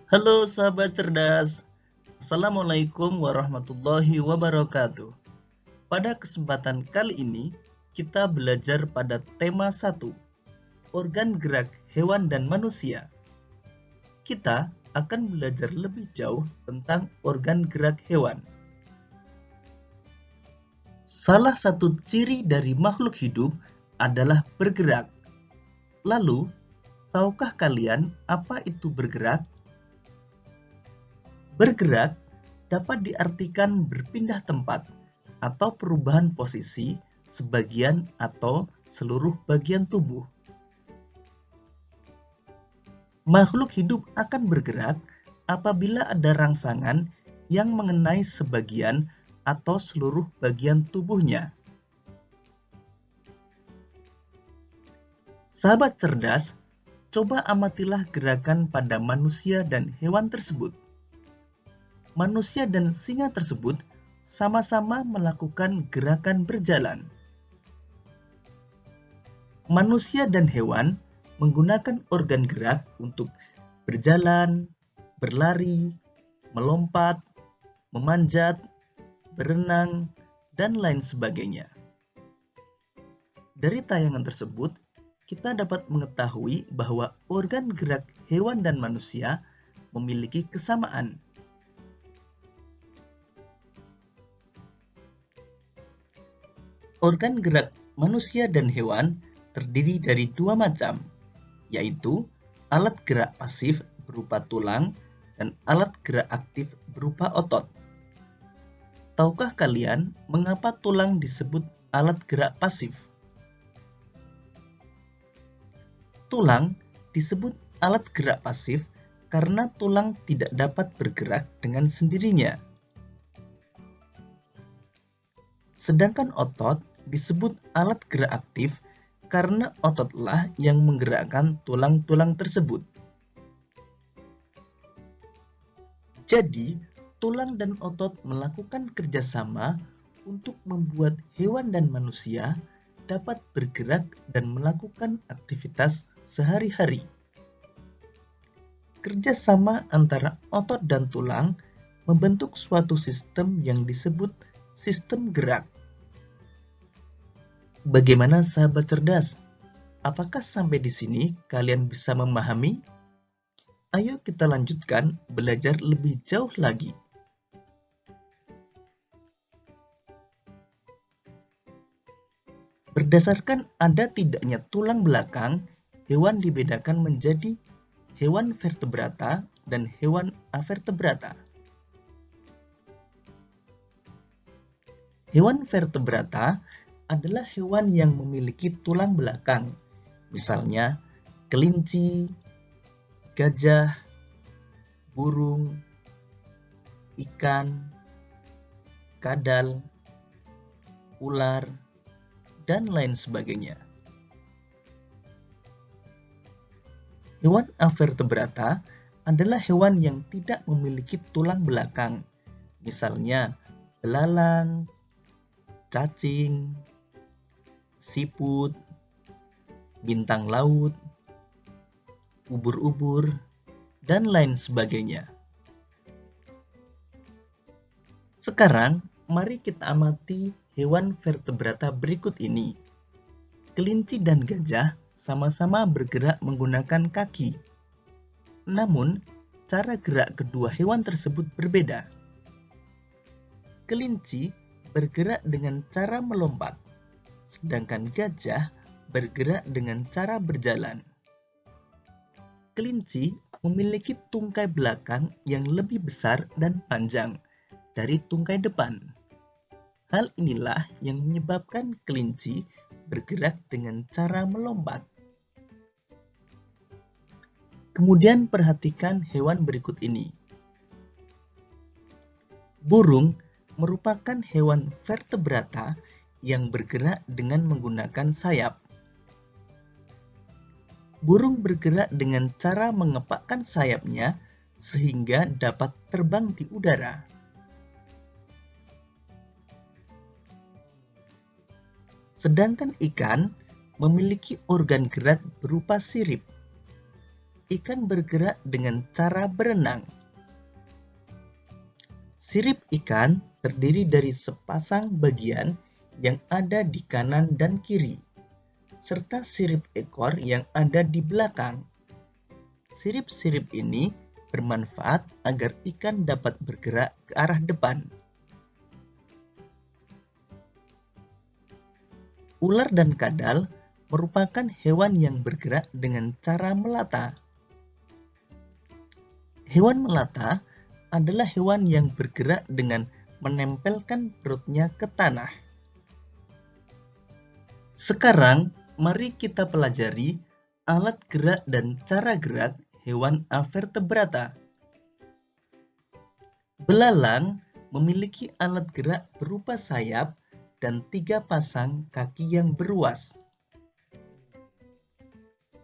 Halo sahabat cerdas, Assalamualaikum warahmatullahi wabarakatuh. Pada kesempatan kali ini, kita belajar pada tema 1, organ gerak hewan dan manusia. Kita akan belajar lebih jauh tentang organ gerak hewan. Salah satu ciri dari makhluk hidup adalah bergerak. Lalu, tahukah kalian apa itu bergerak? Bergerak dapat diartikan berpindah tempat atau perubahan posisi sebagian atau seluruh bagian tubuh. Makhluk hidup akan bergerak apabila ada rangsangan yang mengenai sebagian atau seluruh bagian tubuhnya. Sahabat cerdas, coba amatilah gerakan pada manusia dan hewan tersebut. Manusia dan singa tersebut sama-sama melakukan gerakan berjalan. Manusia dan hewan menggunakan organ gerak untuk berjalan, berlari, melompat, memanjat, berenang, dan lain sebagainya. Dari tayangan tersebut, kita dapat mengetahui bahwa organ gerak hewan dan manusia memiliki kesamaan. Organ gerak manusia dan hewan terdiri dari dua macam, yaitu alat gerak pasif berupa tulang dan alat gerak aktif berupa otot. Tahukah kalian mengapa tulang disebut alat gerak pasif? Tulang disebut alat gerak pasif karena tulang tidak dapat bergerak dengan sendirinya. Sedangkan otot disebut alat gerak aktif karena ototlah yang menggerakkan tulang-tulang tersebut. Jadi, tulang dan otot melakukan kerjasama untuk membuat hewan dan manusia dapat bergerak dan melakukan aktivitas sehari-hari. Kerjasama antara otot dan tulang membentuk suatu sistem yang disebut sistem gerak. Bagaimana sahabat cerdas? Apakah sampai di sini kalian bisa memahami? Ayo kita lanjutkan belajar lebih jauh lagi. Berdasarkan ada tidaknya tulang belakang, hewan dibedakan menjadi hewan vertebrata dan hewan avertebrata. Hewan vertebrata adalah hewan yang memiliki tulang belakang, misalnya kelinci, gajah, burung, ikan, kadal, ular, dan lain sebagainya. Hewan avertebrata adalah hewan yang tidak memiliki tulang belakang, misalnya belalang, cacing, siput, bintang laut, ubur-ubur, dan lain sebagainya. Sekarang, mari kita amati hewan vertebrata berikut ini. Kelinci dan gajah sama-sama bergerak menggunakan kaki. Namun, cara gerak kedua hewan tersebut berbeda. Kelinci bergerak dengan cara melompat, sedangkan gajah bergerak dengan cara berjalan. Kelinci memiliki tungkai belakang yang lebih besar dan panjang dari tungkai depan. Hal inilah yang menyebabkan kelinci bergerak dengan cara melompat. Kemudian perhatikan hewan berikut ini. Burung merupakan hewan vertebrata yang bergerak dengan menggunakan sayap. Burung bergerak dengan cara mengepakkan sayapnya sehingga dapat terbang di udara. Sedangkan ikan memiliki organ gerak berupa sirip. Ikan bergerak dengan cara berenang. Sirip ikan terdiri dari sepasang bagian yang ada di kanan dan kiri, serta sirip ekor yang ada di belakang. Sirip-sirip ini bermanfaat agar ikan dapat bergerak ke arah depan. Ular dan kadal merupakan hewan yang bergerak dengan cara melata. Hewan melata adalah hewan yang bergerak dengan menempelkan perutnya ke tanah. Sekarang, mari kita pelajari alat gerak dan cara gerak hewan avertebrata. Belalang memiliki alat gerak berupa sayap dan 3 pasang kaki yang beruas.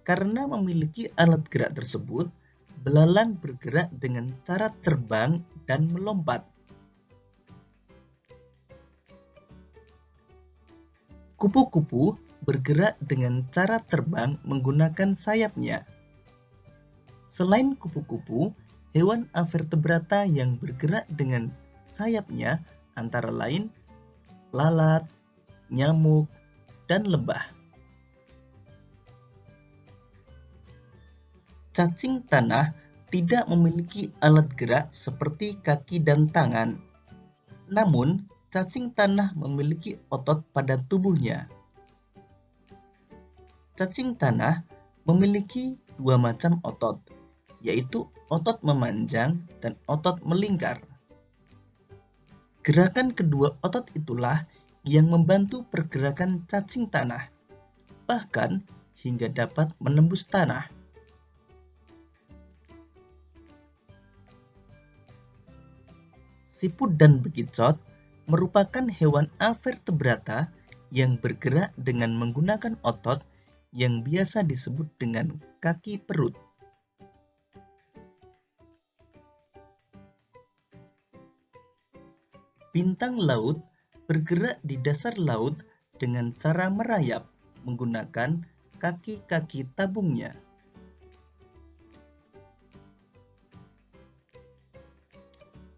Karena memiliki alat gerak tersebut, belalang bergerak dengan cara terbang dan melompat. Kupu-kupu bergerak dengan cara terbang menggunakan sayapnya. Selain kupu-kupu, hewan avertebrata yang bergerak dengan sayapnya antara lain lalat, nyamuk, dan lebah. Cacing tanah tidak memiliki alat gerak seperti kaki dan tangan. Namun, cacing tanah memiliki otot pada tubuhnya. Cacing tanah memiliki 2 macam otot, yaitu otot memanjang dan otot melingkar. Gerakan kedua otot itulah yang membantu pergerakan cacing tanah, bahkan hingga dapat menembus tanah. Siput dan bekicot merupakan hewan avertebrata yang bergerak dengan menggunakan otot yang biasa disebut dengan kaki perut. Bintang laut bergerak di dasar laut dengan cara merayap menggunakan kaki-kaki tabungnya.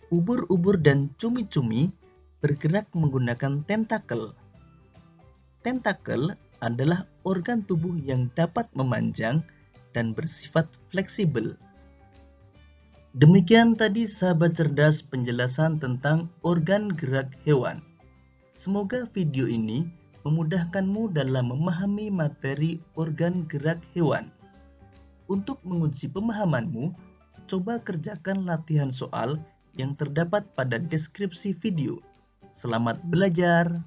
Ubur-ubur dan cumi-cumi bergerak menggunakan tentakel. Tentakel adalah organ tubuh yang dapat memanjang dan bersifat fleksibel. Demikian tadi sahabat cerdas penjelasan tentang organ gerak hewan. Semoga video ini memudahkanmu dalam memahami materi organ gerak hewan. Untuk menguji pemahamanmu, coba kerjakan latihan soal yang terdapat pada deskripsi video. Selamat belajar!